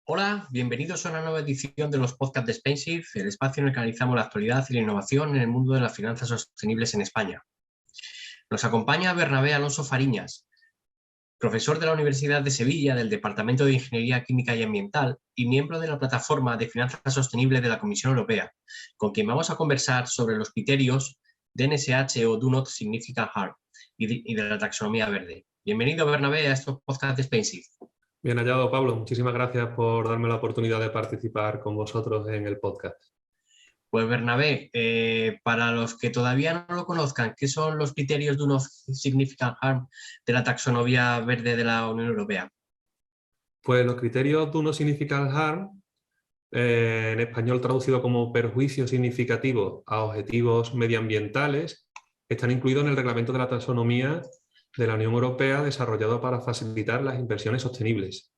Hola, bienvenidos a una nueva edición de los podcasts de Spainship, el espacio en el que analizamos la actualidad y la innovación en el mundo de las finanzas sostenibles en España. Nos acompaña Bernabé Alonso Fariñas, profesor de la Universidad de Sevilla del Departamento de Ingeniería Química y Ambiental y miembro de la Plataforma de Finanzas Sostenibles de la Comisión Europea, con quien vamos a conversar sobre los criterios de DNSH o Do Not Significant Harm y de la taxonomía verde. Bienvenido, Bernabé, a estos podcasts de Spainship. Bien hallado, Pablo. Muchísimas gracias por darme la oportunidad de participar con vosotros en el podcast. Pues Bernabé, para los que todavía no lo conozcan, ¿qué son los criterios de Not Significant Harm de la taxonomía verde de la Unión Europea? Pues los criterios Do Not Significant Harm, en español traducido como perjuicio significativo a objetivos medioambientales, están incluidos en el reglamento de la taxonomía de la Unión Europea desarrollado para facilitar las inversiones sostenibles.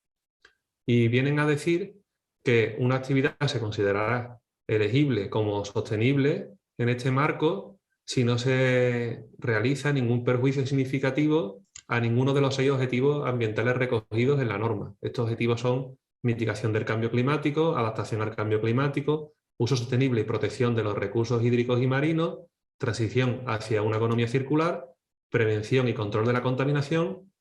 Y vienen a decir que una actividad se considerará elegible como sostenible en este marco si no se realiza ningún perjuicio significativo a ninguno de los 6 objetivos ambientales recogidos en la norma. Estos objetivos son mitigación del cambio climático, adaptación al cambio climático, uso sostenible y protección de los recursos hídricos y marinos, transición hacia una economía circular, prevención y control de la contaminación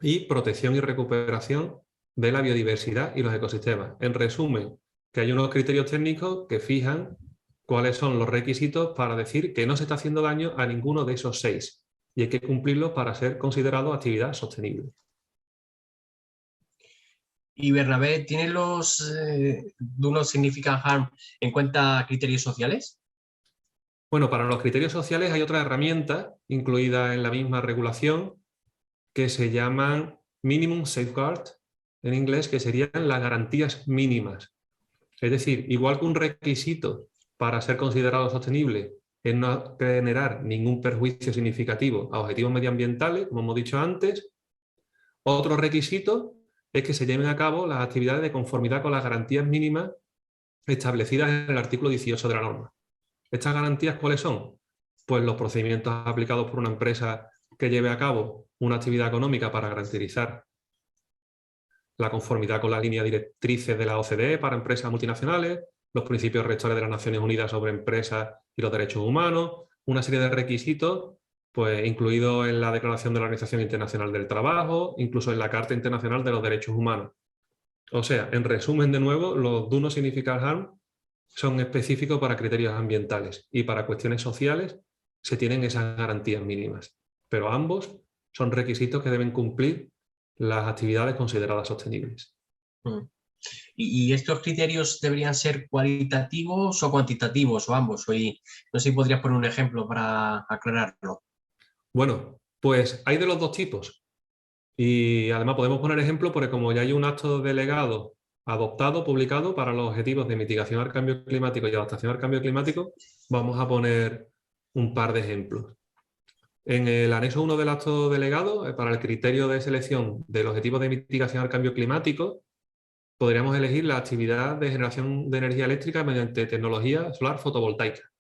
y protección y recuperación de la biodiversidad y los ecosistemas. En resumen, que hay unos criterios técnicos que fijan cuáles son los requisitos para decir que no se está haciendo daño a ninguno de esos 6 y hay que cumplirlos para ser considerado actividad sostenible. Y Bernabé, ¿tienen los Do Not Significant Harm en cuenta criterios sociales? Bueno, para los criterios sociales hay otra herramienta incluida en la misma regulación que se llaman Minimum Safeguard, en inglés, que serían las garantías mínimas. Es decir, igual que un requisito para ser considerado sostenible es no generar ningún perjuicio significativo a objetivos medioambientales, como hemos dicho antes, otro requisito es que se lleven a cabo las actividades de conformidad con las garantías mínimas establecidas en el artículo 18 de la norma. ¿Estas garantías cuáles son? Pues los procedimientos aplicados por una empresa que lleve a cabo una actividad económica para garantizar la conformidad con las líneas directrices de la OCDE para empresas multinacionales, los principios rectores de las Naciones Unidas sobre empresas y los derechos humanos, una serie de requisitos pues, incluidos en la Declaración de la Organización Internacional del Trabajo, incluso en la Carta Internacional de los Derechos Humanos. O sea, en resumen, de nuevo, los Do Not Significant Harm son específicos para criterios ambientales y para cuestiones sociales se tienen esas garantías mínimas. Pero ambos son requisitos que deben cumplir las actividades consideradas sostenibles. ¿Y estos criterios deberían ser cualitativos o cuantitativos o ambos? No sé si podrías poner un ejemplo para aclararlo. Bueno, pues hay de los dos tipos. Y además podemos poner ejemplo porque como ya hay un acto delegado adoptado, publicado para los objetivos de mitigación al cambio climático y adaptación al cambio climático, vamos a poner un par de ejemplos. En el anexo 1 del acto delegado, para el criterio de selección del objetivo de mitigación al cambio climático, podríamos elegir la actividad de generación de energía eléctrica mediante tecnología solar fotovoltaica.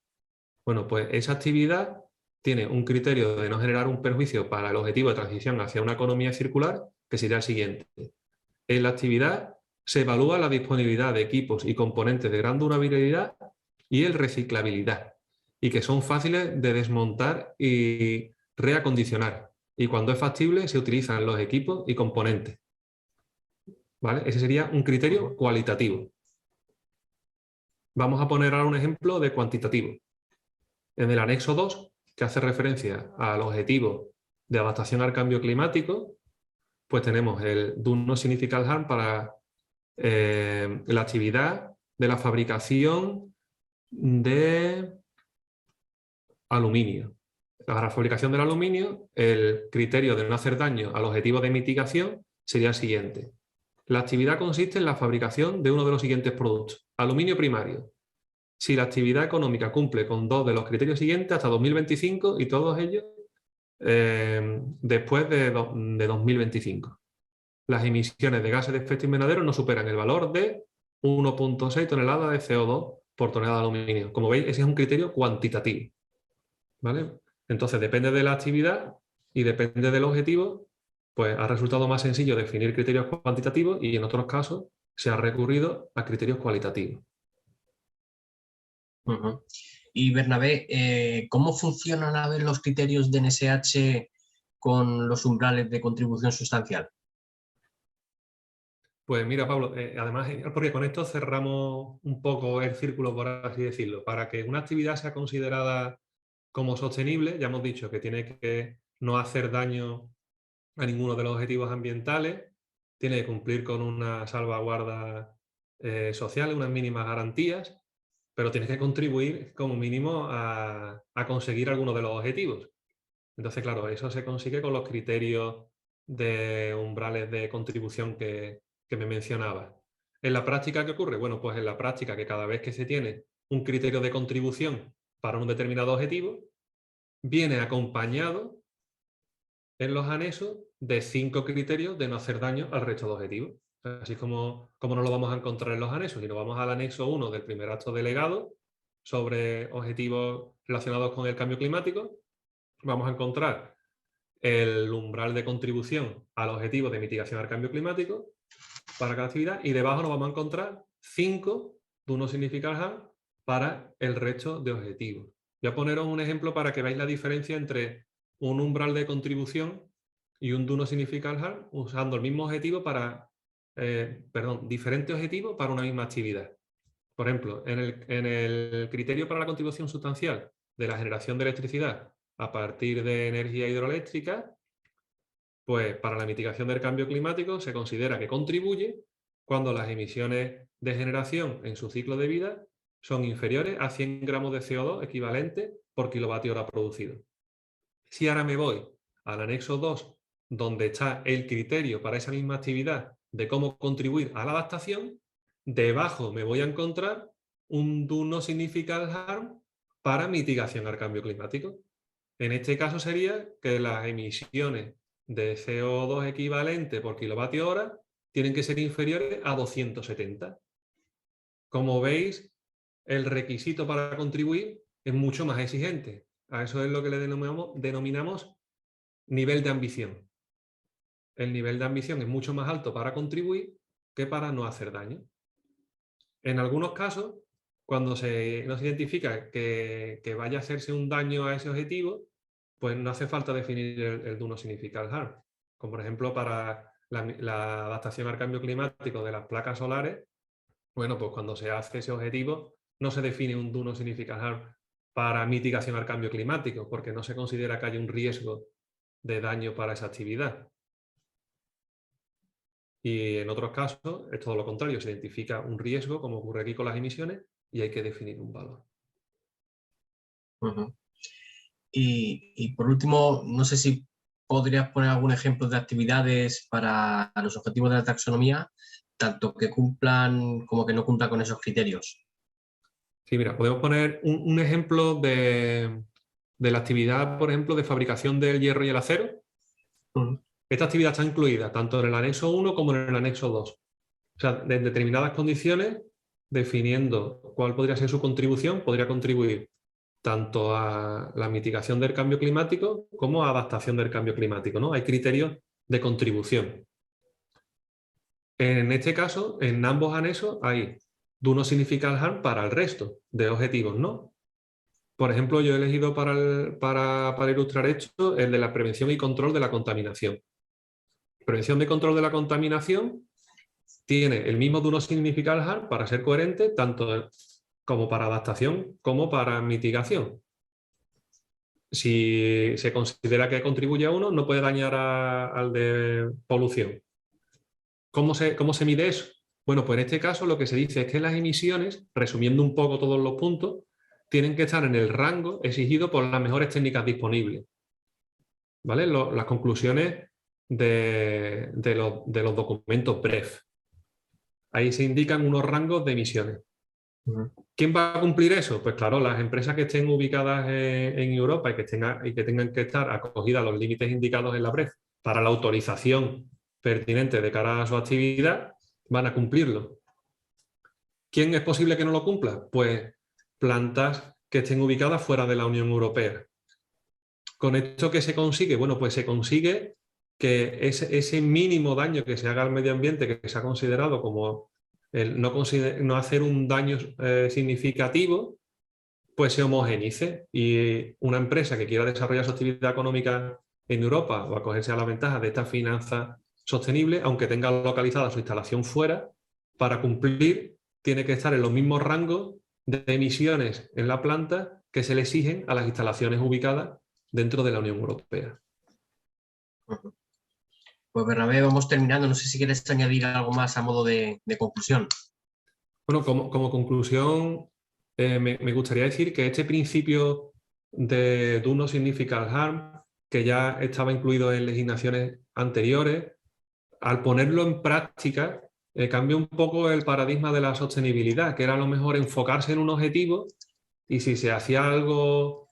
Bueno, pues esa actividad tiene un criterio de no generar un perjuicio para el objetivo de transición hacia una economía circular, que sería el siguiente. En la actividad se evalúa la disponibilidad de equipos y componentes de gran durabilidad y el reciclabilidad, y que son fáciles de desmontar y reacondicionar. Y cuando es factible se utilizan los equipos y componentes. ¿Vale? Ese sería un criterio cualitativo. Vamos a poner ahora un ejemplo de cuantitativo. En el anexo 2, que hace referencia al objetivo de adaptación al cambio climático, pues tenemos el Do Not Significant Harm para la actividad de la fabricación de aluminio. Para la fabricación del aluminio, el criterio de no hacer daño al objetivo de mitigación sería el siguiente. La actividad consiste en la fabricación de uno de los siguientes productos. Aluminio primario. Si la actividad económica cumple con 2 de los criterios siguientes hasta 2025 y todos ellos después de 2025. Las emisiones de gases de efecto invernadero no superan el valor de 1,6 toneladas de CO2 por tonelada de aluminio. Como veis, ese es un criterio cuantitativo. ¿Vale? Entonces, depende de la actividad y depende del objetivo, pues ha resultado más sencillo definir criterios cuantitativos y en otros casos se ha recurrido a criterios cualitativos. Y Bernabé, ¿cómo funcionan a ver los criterios de NSH con los umbrales de contribución sustancial? Pues mira, Pablo, además, porque con esto cerramos un poco el círculo, por así decirlo. Para que una actividad sea considerada como sostenible, ya hemos dicho que tiene que no hacer daño a ninguno de los objetivos ambientales, tiene que cumplir con una salvaguarda social, unas mínimas garantías, pero tiene que contribuir como mínimo a conseguir algunos de los objetivos. Entonces, claro, eso se consigue con los criterios de umbrales de contribución que me mencionaba. ¿En la práctica qué ocurre? Bueno, pues en la práctica que cada vez que se tiene un criterio de contribución para un determinado objetivo, viene acompañado en los anexos de 5 criterios de no hacer daño al resto de objetivos. Así como no lo vamos a encontrar en los anexos, y nos vamos al anexo 1 del primer acto delegado sobre objetivos relacionados con el cambio climático, vamos a encontrar el umbral de contribución al objetivo de mitigación al cambio climático para cada actividad, y debajo nos vamos a encontrar 5 do no significant harm para el resto de objetivos. Voy a poneros un ejemplo para que veáis la diferencia entre un umbral de contribución y un do no significant harm usando el mismo objetivo para, diferentes objetivos para una misma actividad. Por ejemplo, en el criterio para la contribución sustancial de la generación de electricidad a partir de energía hidroeléctrica, pues para la mitigación del cambio climático se considera que contribuye cuando las emisiones de generación en su ciclo de vida son inferiores a 100 gramos de CO2 equivalente por kilovatio hora producido. Si ahora me voy al anexo 2, donde está el criterio para esa misma actividad de cómo contribuir a la adaptación, debajo me voy a encontrar un do no significant harm para mitigación al cambio climático. En este caso sería que las emisiones de CO2 equivalente por kilovatio hora tienen que ser inferiores a 270. Como veis, el requisito para contribuir es mucho más exigente. A eso es lo que le denominamos nivel de ambición. El nivel de ambición es mucho más alto para contribuir que para no hacer daño. En algunos casos, cuando no se identifica que vaya a hacerse un daño a ese objetivo, pues no hace falta definir el do no significant harm. Como por ejemplo para la adaptación al cambio climático de las placas solares, bueno, pues cuando se hace ese objetivo no se define un do no significant harm para mitigación al cambio climático, porque no se considera que haya un riesgo de daño para esa actividad. Y en otros casos es todo lo contrario, se identifica un riesgo, como ocurre aquí con las emisiones, y hay que definir un valor. Y por último, no sé si podrías poner algún ejemplo de actividades para los objetivos de la taxonomía, tanto que cumplan como que no cumplan con esos criterios. Sí, mira, podemos poner un ejemplo de la actividad, por ejemplo, de fabricación del hierro y el acero. Esta actividad está incluida tanto en el anexo 1 como en el anexo 2. O sea, en determinadas condiciones, definiendo cuál podría ser su contribución, podría contribuir tanto a la mitigación del cambio climático como a adaptación del cambio climático, ¿no? Hay criterios de contribución. En este caso, en ambos anexos hay do no significant harm para el resto de objetivos, ¿no? Por ejemplo, yo he elegido para ilustrar esto el de la prevención y control de la contaminación. Prevención y control de la contaminación tiene el mismo do no significant harm para ser coherente tanto como para adaptación como para mitigación. Si se considera que contribuye a uno, no puede dañar al de polución. ¿Cómo se mide eso? Bueno, pues en este caso lo que se dice es que las emisiones, resumiendo un poco todos los puntos, tienen que estar en el rango exigido por las mejores técnicas disponibles. ¿Vale? Las conclusiones de los documentos BREF. Ahí se indican unos rangos de emisiones. ¿Quién va a cumplir eso? Pues claro, las empresas que estén ubicadas en Europa y que tengan que estar acogidas a los límites indicados en la BREF para la autorización pertinente de cara a su actividad, van a cumplirlo. ¿Quién es posible que no lo cumpla? Pues plantas que estén ubicadas fuera de la Unión Europea. ¿Con esto qué se consigue? Bueno, pues se consigue que ese mínimo daño que se haga al medio ambiente, que se ha considerado como el no hacer un daño significativo, pues se homogeneice. Y una empresa que quiera desarrollar su actividad económica en Europa o acogerse a la ventaja de esta finanza sostenible, aunque tenga localizada su instalación fuera, para cumplir tiene que estar en los mismos rangos de emisiones en la planta que se le exigen a las instalaciones ubicadas dentro de la Unión Europea. Pues Bernabé, vamos terminando. No sé si quieres añadir algo más a modo de conclusión. Bueno, como conclusión, me gustaría decir que este principio de do no significant harm, que ya estaba incluido en legislaciones anteriores, al ponerlo en práctica, cambia un poco el paradigma de la sostenibilidad, que era a lo mejor enfocarse en un objetivo, y si se hacía algo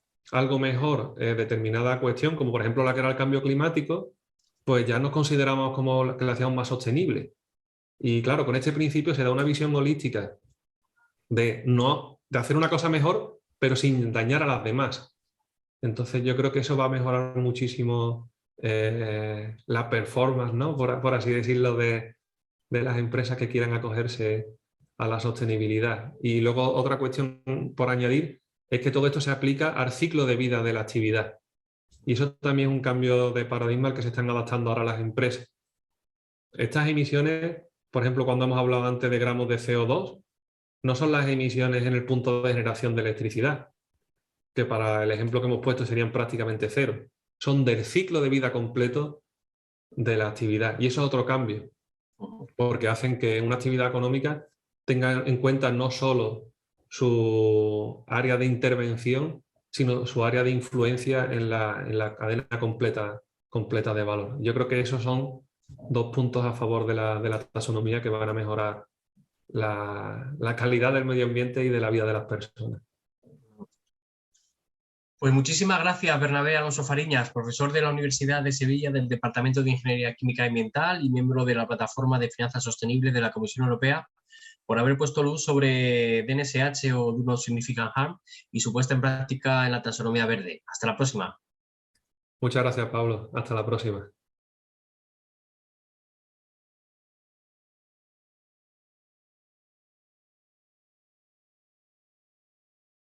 mejor, determinada cuestión, como por ejemplo la que era el cambio climático, pues ya nos consideramos como que la hacíamos más sostenible. Y claro, con este principio se da una visión holística de hacer una cosa mejor, pero sin dañar a las demás. Entonces yo creo que eso va a mejorar muchísimo la performance, ¿no? Por así decirlo, de las empresas que quieran acogerse a la sostenibilidad. Y luego otra cuestión por añadir es que todo esto se aplica al ciclo de vida de la actividad. Y eso también es un cambio de paradigma al que se están adaptando ahora las empresas. Estas emisiones, por ejemplo, cuando hemos hablado antes de gramos de CO2, no son las emisiones en el punto de generación de electricidad, que para el ejemplo que hemos puesto serían prácticamente cero. Son del ciclo de vida completo de la actividad. Y eso es otro cambio, porque hacen que una actividad económica tenga en cuenta no solo su área de intervención, sino su área de influencia en la cadena completa de valor. Yo creo que esos son dos puntos a favor de la taxonomía que van a mejorar la calidad del medio ambiente y de la vida de las personas. Pues muchísimas gracias, Bernabé Alonso Fariñas, profesor de la Universidad de Sevilla del Departamento de Ingeniería Química y Ambiental y miembro de la Plataforma de Finanzas Sostenibles de la Comisión Europea, por haber puesto luz sobre DNSH o Do Not Significant Harm y su puesta en práctica en la taxonomía verde. Hasta la próxima. Muchas gracias, Pablo. Hasta la próxima.